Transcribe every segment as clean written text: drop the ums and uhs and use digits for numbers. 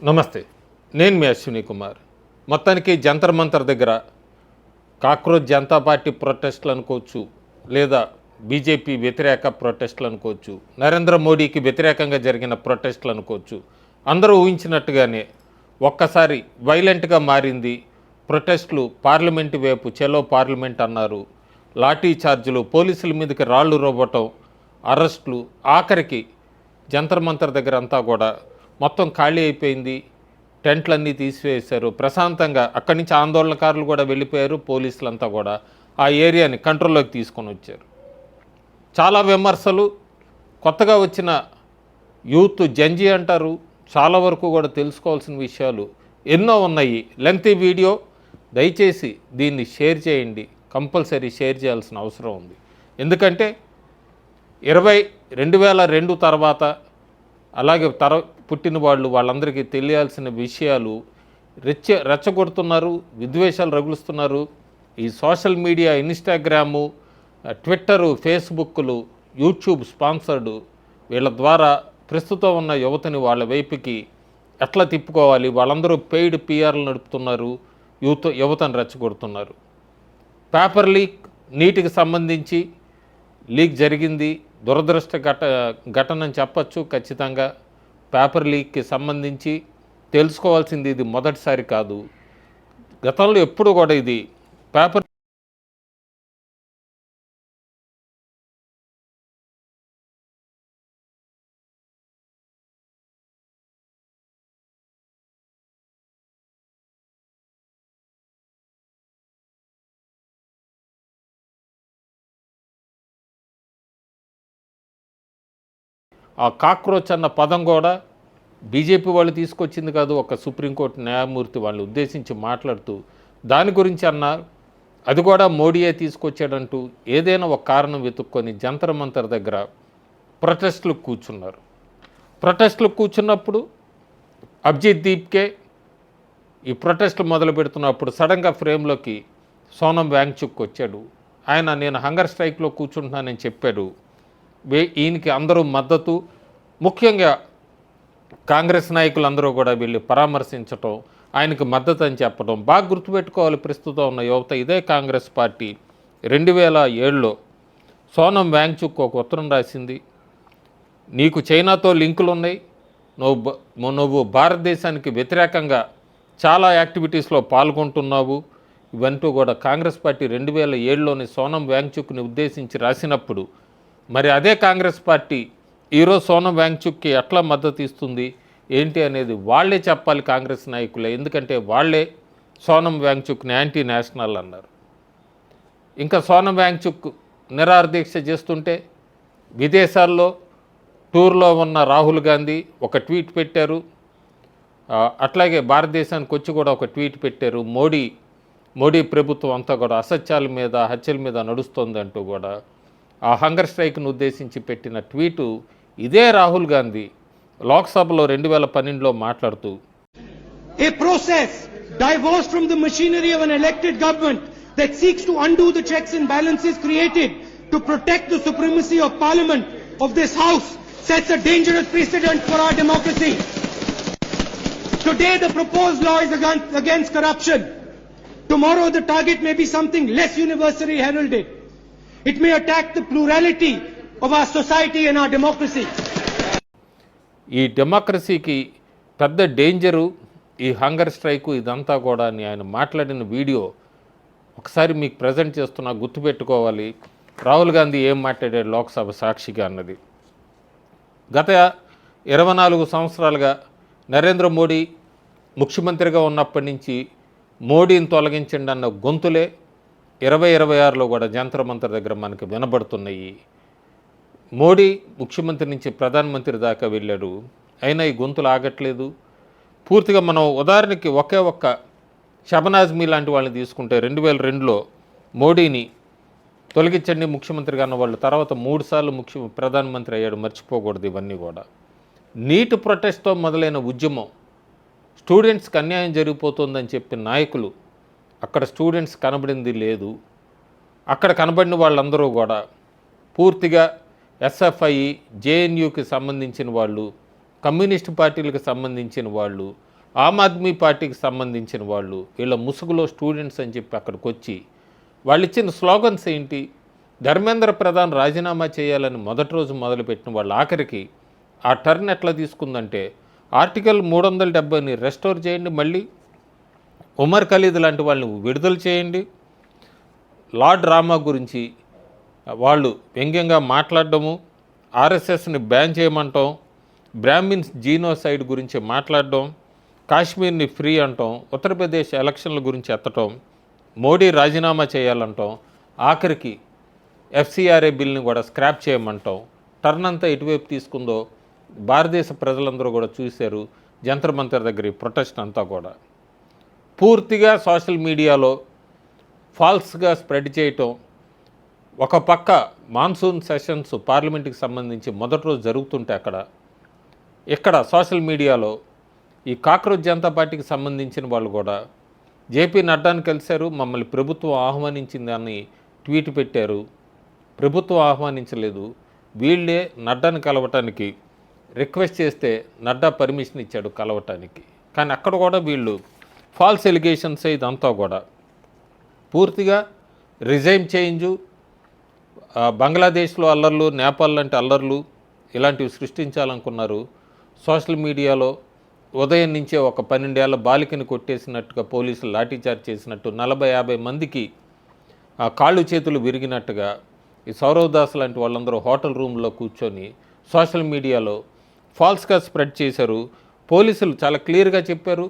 నమస్తే. నేను మీ అశ్విని కుమార్. మొత్తానికి జంతర్ మంతర్ దగ్గర కాక్రోచ్ జనతా పార్టీ ప్రొటెస్టులు అనుకోవచ్చు, లేదా బీజేపీ వ్యతిరేక ప్రొటెస్టులు అనుకోవచ్చు, నరేంద్ర మోడీకి వ్యతిరేకంగా జరిగిన ప్రొటెస్టులు అనుకోవచ్చు. అందరూ ఊహించినట్టుగానే ఒక్కసారి వైలెంట్గా మారింది. ప్రొటెస్టులు పార్లమెంటు వైపు చెలో పార్లమెంట్ అన్నారు. లాఠీ చార్జీలు, పోలీసుల మీదకి రాళ్లు రువ్వటం, అరెస్టులు, ఆఖరికి జంతర్ మంతర్ దగ్గర అంతా కూడా మొత్తం ఖాళీ అయిపోయింది. టెంట్లన్నీ తీసివేశారు. ప్రశాంతంగా అక్కడి నుంచి ఆందోళనకారులు కూడా వెళ్ళిపోయారు. పోలీసులంతా కూడా ఆ ఏరియాని కంట్రోల్లోకి తీసుకొని వచ్చారు. చాలా విమర్శలు, కొత్తగా వచ్చిన యూత్ జంజీ అంటారు. చాలా వరకు కూడా తెలుసుకోవాల్సిన విషయాలు ఎన్నో ఉన్నాయి. లెంగ్తీ వీడియో, దయచేసి దీన్ని షేర్ చేయండి. కంపల్సరీ షేర్ చేయాల్సిన అవసరం ఉంది. ఎందుకంటే 2002 తర్వాత అలాగే పుట్టిన వాళ్ళందరికీ తెలియాల్సిన విషయాలు రెచ్చగొడుతున్నారు, విద్వేషాలు రగులుస్తున్నారు. ఈ సోషల్ మీడియా, ఇన్స్టాగ్రాము, ట్విట్టరు, ఫేస్బుక్లు, యూట్యూబ్ స్పాన్సర్డు వీళ్ళ ద్వారా ప్రస్తుతం ఉన్న యువతని వాళ్ళ వైపుకి ఎట్లా తిప్పుకోవాలి, వాళ్ళందరూ పెయిడ్ పిఆర్లు నడుపుతున్నారు, యువతను రెచ్చగొడుతున్నారు. పేపర్ లీక్, నీటికి సంబంధించి లీక్ జరిగింది. దురదృష్ట ఘటన అని చెప్పచ్చు. ఖచ్చితంగా పేపర్ లీక్కి సంబంధించి తెలుసుకోవాల్సింది ఇది మొదటిసారి కాదు. గతంలో ఎప్పుడు కూడా ఇది పేపర్ ఆ కాక్రోచ్ అన్న పదం కూడా బీజేపీ వాళ్ళు తీసుకొచ్చింది కాదు. ఒక సుప్రీంకోర్టు న్యాయమూర్తి వాళ్ళు ఉద్దేశించి మాట్లాడుతూ దాని గురించి అన్నారు. అది కూడా మోడీయే తీసుకొచ్చాడంటూ ఏదైనా ఒక కారణం వెతుక్కొని జంతర్ మంతర్ దగ్గర ప్రొటెస్టులు కూర్చున్నారు. ప్రొటెస్టులు కూర్చున్నప్పుడు అభిజిత్ దీప్కే ఈ ప్రొటెస్టులు మొదలు పెడుతున్నప్పుడు సడన్గా ఫ్రేమ్లోకి సోనం వాంగ్చుక్ వచ్చాడు. ఆయన నేను హంగర్ స్ట్రైక్లో కూర్చుంటున్నానని చెప్పాడు. ఈయనకి అందరూ మద్దతు, ముఖ్యంగా కాంగ్రెస్ నాయకులు అందరూ కూడా వెళ్ళి పరామర్శించటం, ఆయనకు మద్దతు అని చెప్పడం. బాగా గుర్తుపెట్టుకోవాలి, ప్రస్తుతం ఉన్న యువత ఇదే కాంగ్రెస్ పార్టీ 2007లో సోనం వాంగ్చుక్ ఒక ఉత్తరం రాసింది. నీకు చైనాతో లింకులు ఉన్నాయి, నువ్వు భారతదేశానికి వ్యతిరేకంగా చాలా యాక్టివిటీస్లో పాల్గొంటున్నావు, ఇవంటూ కూడా కాంగ్రెస్ పార్టీ 2007లోని సోనం వాంగ్చుక్ని ఉద్దేశించి రాసినప్పుడు మరి అదే కాంగ్రెస్ పార్టీ ఈరోజు సోనం వాంగ్చుక్కి ఎట్లా మద్దతు ఇస్తుంది ఏంటి అనేది వాళ్ళే చెప్పాలి, కాంగ్రెస్ నాయకులే. ఎందుకంటే వాళ్ళే సోనం వాంగ్చుక్ని యాంటీ నేషనల్ అన్నారు. ఇంకా సోనం వాంగ్చుక్ నిరాహారదీక్ష చేస్తుంటే విదేశాల్లో టూర్లో ఉన్న రాహుల్ గాంధీ ఒక ట్వీట్ పెట్టారు. అట్లాగే భారతదేశానికి వచ్చి కూడా ఒక ట్వీట్ పెట్టారు. మోడీ ప్రభుత్వం అంతా కూడా అసత్యాల మీద, హత్యల మీద నడుస్తుంది అంటూ కూడా ఆ హంగర్ స్ట్రైక్ను ఉద్దేశించి పెట్టిన ట్వీటు ఇదే రాహుల్ గాంధీ లోక్సభలో 2012లో మాట్లాడుతూ A process divorced from the machinery of an elected government that seeks to undo the checks and balances created to protect the supremacy of parliament of this house sets a dangerous precedent for our democracy. Today the proposed law is against corruption. Tomorrow the target may be something less universally heralded. It may attack the plurality of our society and our democracy. ఈ డెమోక్రసీకి పెద్ద danger ఈ hunger strike, ఇదంతా కూడా అని ఆయన మాట్లాడిన video ఒకసారి మీకు ప్రజెంట్ చేస్తున్నా, గుర్తుపెట్టుకోవాలి. రాహుల్ గాంధీ ఏం మాట్లాడాడు లోక్సభ సాక్షిగా అన్నది. గత 24 సంవత్సరాలుగా నరేంద్ర మోడీ ముఖ్యమంత్రిగా ఉన్నప్పటి నుంచి మోడీని తొలగించండి అన్న గొంతులే 2026లో కూడా జంతర్ మంతర్ దగ్గర మనకు వినబడుతున్నాయి. మోడీ ముఖ్యమంత్రి నుంచి ప్రధానమంత్రి దాకా వెళ్ళాడు, అయినా ఈ గొంతులు ఆగట్లేదు. పూర్తిగా మనం ఉదాహరణకి ఒకే ఒక్క షబనాజ్ మీ లాంటి వాళ్ళని తీసుకుంటే 2002లో మోడీని తొలగించండి ముఖ్యమంత్రిగా అన్న వాళ్ళు తర్వాత 3 సార్లు ప్రధానమంత్రి అయ్యాడు. మర్చిపోకూడదు ఇవన్నీ కూడా. నీట్ ప్రొటెస్ట్తో మొదలైన ఉద్యమం, స్టూడెంట్స్కి అన్యాయం జరిగిపోతుందని చెప్పిన నాయకులు, అక్కడ స్టూడెంట్స్ కనబడింది లేదు. అక్కడ కనబడిన వాళ్ళందరూ కూడా పూర్తిగా ఎస్ఎఫ్ఐ, జేఎన్యూకి సంబంధించిన వాళ్ళు, కమ్యూనిస్ట్ పార్టీలకు సంబంధించిన వాళ్ళు, ఆమ్ ఆద్మీ పార్టీకి సంబంధించిన వాళ్ళు, వీళ్ళ ముసుగులో స్టూడెంట్స్ అని చెప్పి అక్కడికి వచ్చి వాళ్ళు ఇచ్చిన స్లోగన్స్ ఏంటి? ధర్మేంద్ర ప్రధాన్ రాజీనామా చేయాలని మొదటి రోజు మొదలుపెట్టిన వాళ్ళు ఆఖరికి ఆ టర్న్ ఎట్లా తీసుకుందంటే, ఆర్టికల్ 370ని రెస్టోర్ చేయండి, మళ్ళీ ఉమర్ ఖలీద్ లాంటి వాళ్ళని విడుదల చేయండి, లార్డ్ రామా గురించి వాళ్ళు వ్యంగ్యంగా మాట్లాడడము, ఆర్ఎస్ఎస్ని బ్యాన్ చేయమంటాం, బ్రాహ్మిన్స్ జీనోసైడ్ గురించి మాట్లాడడం, కాశ్మీర్ని ఫ్రీ అంటాం, ఉత్తరప్రదేశ్ ఎలక్షన్ల గురించి ఎత్తటం, మోడీ రాజీనామా చేయాలంటాం, ఆఖరికి ఎఫ్సిఆర్ఏ బిల్ని కూడా స్క్రాప్ చేయమంటాం. టర్న్ అంతా ఎటువైపు తీసుకుందో భారతదేశ ప్రజలందరూ కూడా చూశారు. జంతర్ మంతర్ దగ్గర ఈ ప్రొటెస్ట్ అంతా కూడా పూర్తిగా సోషల్ మీడియాలో ఫాల్స్గా స్ప్రెడ్ చేయటం. ఒక పక్క మాన్సూన్ సెషన్స్ పార్లమెంట్కి సంబంధించి మొదటి రోజు జరుగుతుంటే ఇక్కడ సోషల్ మీడియాలో ఈ కాక్రోచ్ జనతా పార్టీకి సంబంధించిన వాళ్ళు కూడా జేపీ నడ్డాని కలిశారు, మమ్మల్ని ప్రభుత్వం ఆహ్వానించిందని ట్వీట్ పెట్టారు. ప్రభుత్వం ఆహ్వానించలేదు, వీళ్ళే నడ్డాని కలవటానికి రిక్వెస్ట్ చేస్తే నడ్డా పర్మిషన్ ఇచ్చాడు కలవటానికి. కానీ అక్కడ కూడా వీళ్ళు ఫాల్స్ ఎలిగేషన్స్ ఇదంతా కూడా పూర్తిగా రిజైమ్ చేంజు, బంగ్లాదేశ్లో అల్లర్లు, నేపాల్ లాంటి అల్లర్లు ఇలాంటివి సృష్టించాలనుకున్నారు. సోషల్ మీడియాలో ఉదయం నుంచే ఒక 12 ఏళ్ల బాలికని కొట్టేసినట్టుగా పోలీసులు లాఠీచార్జ్ చేసినట్టు 40-50 మందికి కాళ్ళు చేతులు విరిగినట్టుగా ఈ సౌరవ్ దాస్ లాంటి వాళ్ళందరూ హోటల్ రూమ్లో కూర్చొని సోషల్ మీడియాలో ఫాల్స్గా స్ప్రెడ్ చేశారు. పోలీసులు చాలా క్లియర్గా చెప్పారు,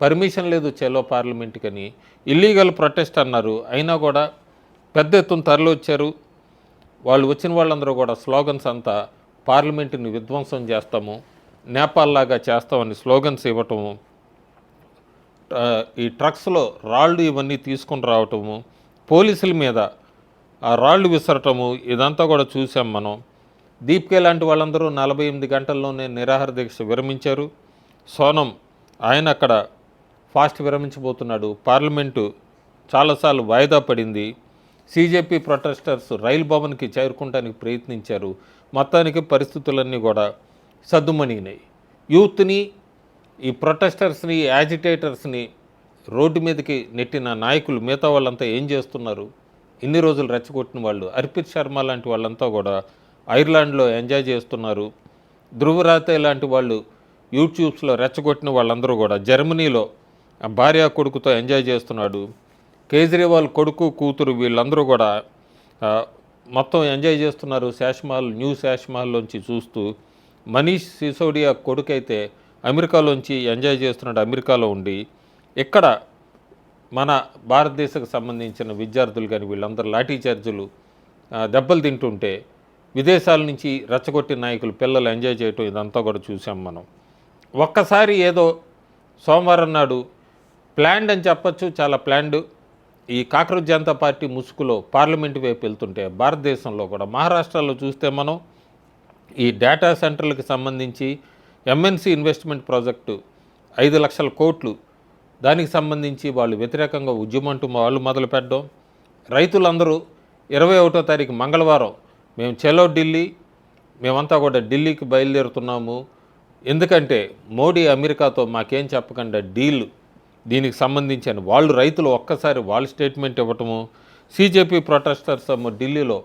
పర్మిషన్ లేదు చెలో పార్లమెంట్కి అని, ఇల్లీగల్ ప్రొటెస్ట్ అన్నారు. అయినా కూడా పెద్ద ఎత్తున తరలివచ్చారు. వాళ్ళు వచ్చిన వాళ్ళందరూ కూడా స్లోగన్స్ అంతా పార్లమెంటుని విధ్వంసం చేస్తాము, నేపాల్ లాగా చేస్తామని స్లోగన్స్ ఇవ్వటము, ఈ ట్రక్స్లో రాళ్ళు ఇవన్నీ తీసుకుని రావటము, పోలీసుల మీద ఆ రాళ్ళు విసరటము, ఇదంతా కూడా చూసాం మనం. దీప్కే లాంటి వాళ్ళందరూ 48 గంటల్లోనే నిరాహార దీక్ష విరమించారు. సోనం ఆయన అక్కడ ఫాస్ట్ విరమించబోతున్నాడు. పార్లమెంటు చాలాసార్లు వాయిదా పడింది. సీజేపీ ప్రొటెస్టర్స్ రైల్ భవన్కి చేరుకోవడానికి ప్రయత్నించారు. మొత్తానికి పరిస్థితులన్నీ కూడా సద్దుమణిగినాయి. యూత్ని, ఈ ప్రొటెస్టర్స్ని, యాజిటేటర్స్ని రోడ్డు మీదకి నెట్టిన నాయకులు మిగతా వాళ్ళంతా ఏం చేస్తున్నారు? ఇన్ని రోజులు రెచ్చగొట్టిన వాళ్ళు అర్పిత్ శర్మ లాంటి వాళ్ళంతా కూడా ఐర్లాండ్లో ఎంజాయ్ చేస్తున్నారు. ధ్రువరాతే లాంటి వాళ్ళు యూట్యూబ్స్లో రెచ్చగొట్టిన వాళ్ళందరూ కూడా జర్మనీలో భార్య కొడుకుతో ఎంజాయ్ చేస్తున్నాడు. కేజ్రీవాల్ కొడుకు కూతురు వీళ్ళందరూ కూడా మొత్తం ఎంజాయ్ చేస్తున్నారు. శాష్మహల్, న్యూ శాష్మహల్లోంచి చూస్తూ. మనీష్ సిసోడియా కొడుకైతే అమెరికాలోంచి ఎంజాయ్ చేస్తున్నాడు, అమెరికాలో ఉండి. ఇక్కడ మన భారతదేశకు సంబంధించిన విద్యార్థులు కానీ వీళ్ళందరూ లాఠీ చార్జీలు దెబ్బలు తింటుంటే విదేశాల నుంచి రెచ్చగొట్టిన నాయకులు పిల్లలు ఎంజాయ్ చేయటం ఇదంతా కూడా చూసాం మనం. ఒక్కసారి ఏదో సోమవారం నాడు ప్లాన్డ్ అని చెప్పచ్చు, చాలా ప్లాన్డ్. ఈ కాక్రోచ్ జనతా పార్టీ ముసుగులో పార్లమెంటు వైపు వెళ్తుంటే భారతదేశంలో కూడా మహారాష్ట్రలో చూస్తే మనం ఈ డేటా సెంటర్లకు సంబంధించి ఎంఎన్సి ఇన్వెస్ట్మెంట్ ప్రాజెక్టు 5 లక్షల కోట్లు, దానికి సంబంధించి వాళ్ళు వ్యతిరేకంగా ఉద్యమంటూ వాళ్ళు మొదలుపెట్టడం. రైతులందరూ 21వ తారీఖు మంగళవారం మేము చలో ఢిల్లీ, మేమంతా కూడా ఢిల్లీకి బయలుదేరుతున్నాము, ఎందుకంటే మోడీ అమెరికాతో మాకేం చెప్పకుండా డీల్ దీనికి సంబంధించిన వాళ్ళు రైతులు ఒక్కసారి వాళ్ళు స్టేట్మెంట్ ఇవ్వటము. సీజేపీ ప్రొటెస్టర్స్ ఢిల్లీలో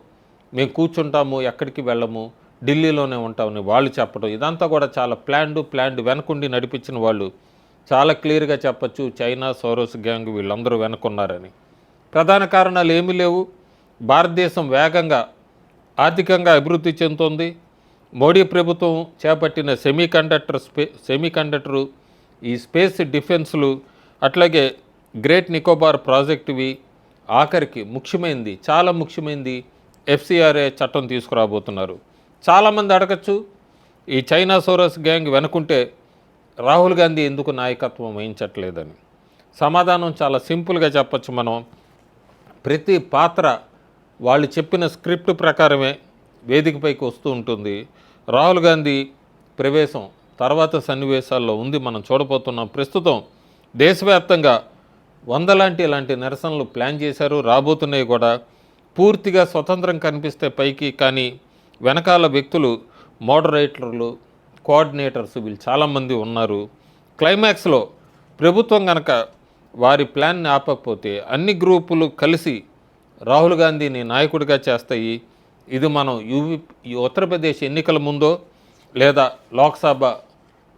మేము కూర్చుంటాము, ఎక్కడికి వెళ్ళము, ఢిల్లీలోనే ఉంటామని వాళ్ళు చెప్పడం, ఇదంతా కూడా చాలా ప్లాన్డ్ వెనకుండి నడిపించిన వాళ్ళు. చాలా క్లియర్గా చెప్పచ్చు చైనా, సోరోస్ గ్యాంగ్ వీళ్ళందరూ వెనుకున్నారని. ప్రధాన కారణాలు ఏమీ లేవు. భారతదేశం వేగంగా ఆర్థికంగా అభివృద్ధి చెందుతోంది. మోడీ ప్రభుత్వం చేపట్టిన సెమీకండక్టరు, ఈ స్పేస్ డిఫెన్స్లు, అట్లాగే గ్రేట్ నికోబార్ ప్రాజెక్టువి, ఆఖరికి ముఖ్యమైనది, చాలా ముఖ్యమైనది ఎఫ్సిఆర్ఏ చట్టం తీసుకురాబోతున్నారు. చాలామంది అడగచ్చు ఈ చైనా సోరోస్ గ్యాంగ్ వెనుకుంటే రాహుల్ గాంధీ ఎందుకు నాయకత్వం వహించట్లేదని. సమాధానం చాలా సింపుల్గా చెప్పచ్చు మనం. ప్రతి పాత్ర వాళ్ళు చెప్పిన స్క్రిప్ట్ ప్రకారమే వేదికపైకి వస్తూ ఉంటుంది. రాహుల్ గాంధీ ప్రవేశం తర్వాత సన్నివేశాల్లో ఉంది, మనం చూడబోతున్నాం. ప్రస్తుతం దేశవ్యాప్తంగా 100 ఇలాంటి నిరసనలు ప్లాన్ చేశారు, రాబోతున్నాయి కూడా. పూర్తిగా స్వతంత్రం కనిపిస్తే పైకి, కానీ వెనకాల వ్యక్తులు మోడరేటర్లు, కోఆర్డినేటర్స్ వీళ్ళు చాలామంది ఉన్నారు. క్లైమాక్స్లో ప్రభుత్వం కనుక వారి ప్లాన్ని ఆపకపోతే అన్ని గ్రూపులు కలిసి రాహుల్ గాంధీని నాయకుడిగా చేస్తాయి. ఇది మనం ఈ ఉత్తరప్రదేశ్ ఎన్నికల ముందో లేదా లోక్సభ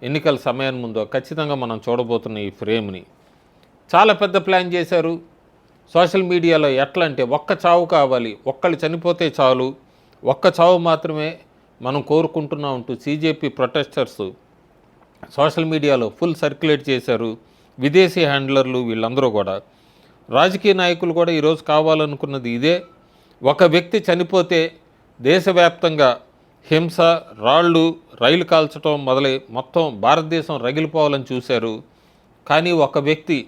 ఎన్నికల సమయం ముందో ఖచ్చితంగా మనం చూడబోతున్న ఈ ఫ్రేమ్ని. చాలా పెద్ద ప్లాన్ చేశారు. సోషల్ మీడియాలో ఎట్లా అంటే ఒక్క చావు కావాలి, ఒక్కళ్ళు చనిపోతే చాలు, ఒక్క చావు మాత్రమే మనం కోరుకుంటున్నాం అంటూ CJP ప్రొటెస్టర్స్ సోషల్ మీడియాలో ఫుల్ సర్క్యులేట్ చేశారు. విదేశీ హ్యాండ్లర్లు వీళ్ళందరూ కూడా, రాజకీయ నాయకులు కూడా ఈరోజు కావాలనుకున్నది ఇదే. ఒక వ్యక్తి చనిపోతే దేశవ్యాప్తంగా హింస, రాళ్ళు, రైలు కాల్చడం మొదలై మొత్తం భారతదేశం రగిలిపోవాలని చూశారు. కానీ ఒక వ్యక్తి,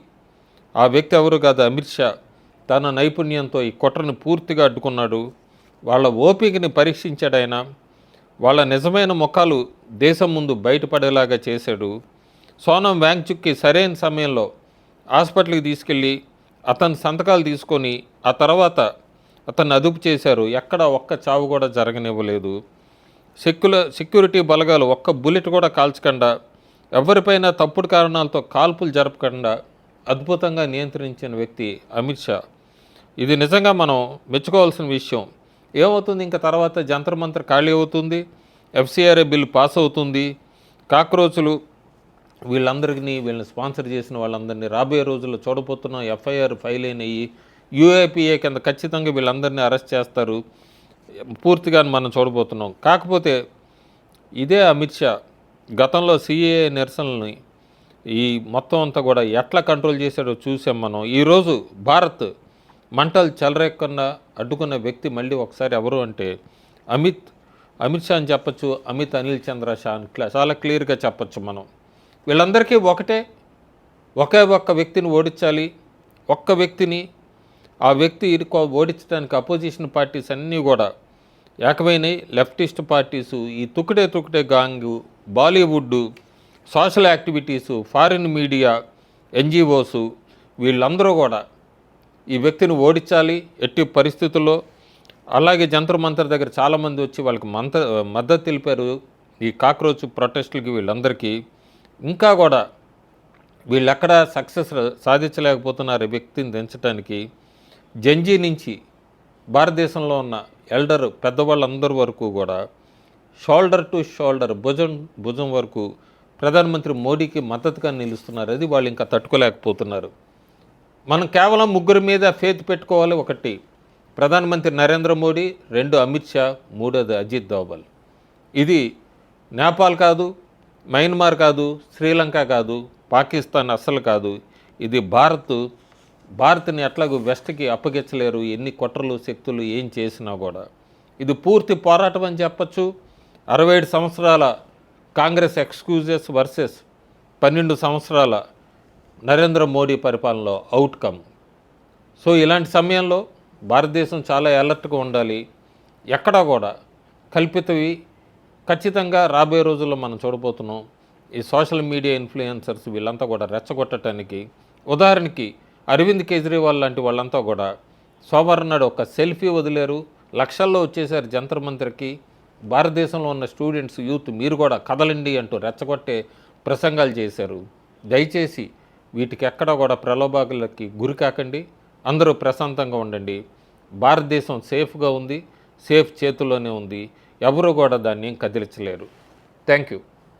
ఆ వ్యక్తి ఎవరు కాదు, అమిత్ షా తన నైపుణ్యంతో ఈ కుట్రను పూర్తిగా అడ్డుకున్నాడు. వాళ్ళ ఓపికని పరీక్షించాడు ఆయన. వాళ్ళ నిజమైన ముఖాలు దేశం ముందు బయటపడేలాగా చేశాడు. సోనం వాంగ్చుక్కి సరైన సమయంలో హాస్పిటల్కి తీసుకెళ్ళి అతని సంతకాలు తీసుకొని ఆ తర్వాత అతన్ని అదుపు చేశారు. ఎక్కడ ఒక్క చావు కూడా జరగనివ్వలేదు. సెక్యూరిటీ బలగాలు ఒక్క బుల్లెట్ కూడా కాల్చకుండా, ఎవరిపైనా తప్పుడు కారణాలతో కాల్పులు జరపకుండా అద్భుతంగా నియంత్రించిన వ్యక్తి అమిత్ షా. ఇది నిజంగా మనం మెచ్చుకోవాల్సిన విషయం. ఏమవుతుంది ఇంకా తర్వాత? జంతర్ మంతర్ ఖాళీ అవుతుంది, FCRA బిల్ పాస్ అవుతుంది. కాక్రోచులు వీళ్ళని స్పాన్సర్ చేసిన వాళ్ళందరినీ రాబోయే రోజుల్లో చూడబోతున్నాం. FIR ఫైల్ అయినవి UAPA కింద ఖచ్చితంగా వీళ్ళందరినీ అరెస్ట్ చేస్తారు. పూర్తిగా మనం చూడబోతున్నాం. కాకపోతే ఇదే అమిత్ షా గతంలో CAA నిరసనల్ని ఈ మొత్తం అంతా కూడా ఎట్లా కంట్రోల్ చేశాడో చూసాం మనం. ఈరోజు భారత్ మంటలు చెలరేకుండా అడ్డుకున్న వ్యక్తి మళ్ళీ ఒకసారి ఎవరు అంటే అమిత్ షా అని చెప్పచ్చు, అమిత్ అనిల్ చంద్ర షా అని చాలా క్లియర్గా చెప్పచ్చు మనం. వీళ్ళందరికీ ఒకే ఒక్క వ్యక్తిని ఓడించాలి. ఒక్క వ్యక్తిని, ఆ వ్యక్తి ఓడించడానికి అపోజిషన్ పార్టీస్ అన్నీ కూడా ఏకమైనవి. లెఫ్టిస్ట్ పార్టీసు, ఈ tukde gang, Bollywood, social activities, foreign media, NGOs వీళ్ళందరూ కూడా ఈ వ్యక్తిని ఓడించాలి ఎట్టి పరిస్థితుల్లో. అలాగే జంతర్ మంతర్ దగ్గర చాలామంది వచ్చి వాళ్ళకి మద్దతు తెలిపారు ఈ కాక్రోచ్ ప్రొటెస్టులకి. వీళ్ళందరికీ ఇంకా కూడా వీళ్ళెక్కడ సక్సెస్ సాధించలేకపోతున్నారు ఈ వ్యక్తిని దించడానికి. జంజీ నుంచి భారతదేశంలో ఉన్న ఎల్డర్ పెద్దవాళ్ళందరి వరకు కూడా షోల్డర్ టు షోల్డర్, భుజం వరకు ప్రధానమంత్రి మోడీకి మద్దతుగా నిలుస్తున్నారు. అది వాళ్ళు ఇంకా తట్టుకోలేకపోతున్నారు. మనం కేవలం ముగ్గురి మీద ఫేత్ పెట్టుకోవాలి. ఒకటి ప్రధానమంత్రి నరేంద్ర మోడీ, 2 అమిత్ షా, 3వది అజిత్ దోవల్. ఇది నేపాల్ కాదు, మయన్మార్ కాదు, శ్రీలంక కాదు, పాకిస్తాన్ అస్సలు కాదు. ఇది భారత్ని ఎట్లాగూ వెస్ట్కి అప్పగించలేరు. ఎన్ని కుట్రలు శక్తులు ఏం చేసినా కూడా ఇది పూర్తి పోరాటం అని చెప్పచ్చు. 67 సంవత్సరాల కాంగ్రెస్ ఎక్స్క్యూజెస్ వర్సెస్ 12 సంవత్సరాల నరేంద్ర మోడీ పరిపాలనలో అవుట్కమ్. సో ఇలాంటి సమయంలో భారతదేశం చాలా అలర్ట్గా ఉండాలి. ఎక్కడా కూడా కల్పితవి ఖచ్చితంగా రాబోయే రోజుల్లో మనం చూడబోతున్నాం. ఈ సోషల్ మీడియా ఇన్ఫ్లుయెన్సర్స్ వీళ్ళంతా కూడా రెచ్చగొట్టడానికి, ఉదాహరణకి అరవింద్ కేజ్రీవాల్ లాంటి వాళ్ళంతా కూడా సోమవారం నాడు ఒక సెల్ఫీ వదిలేరు, లక్షల్లో వచ్చేసారు జంతర్ మంతర్కి. భారతదేశంలో ఉన్న స్టూడెంట్స్, యూత్ మీరు కూడా కదలండి అంటూ రెచ్చగొట్టే ప్రసంగాలు చేశారు. దయచేసి వీటికి ఎక్కడా కూడా ప్రలోభాలకి గురి కాకండి. అందరూ ప్రశాంతంగా ఉండండి. భారతదేశం సేఫ్గా ఉంది, సేఫ్ చేతుల్లోనే ఉంది. ఎవరు కూడా దాన్ని కదిలించలేరు. Thank you.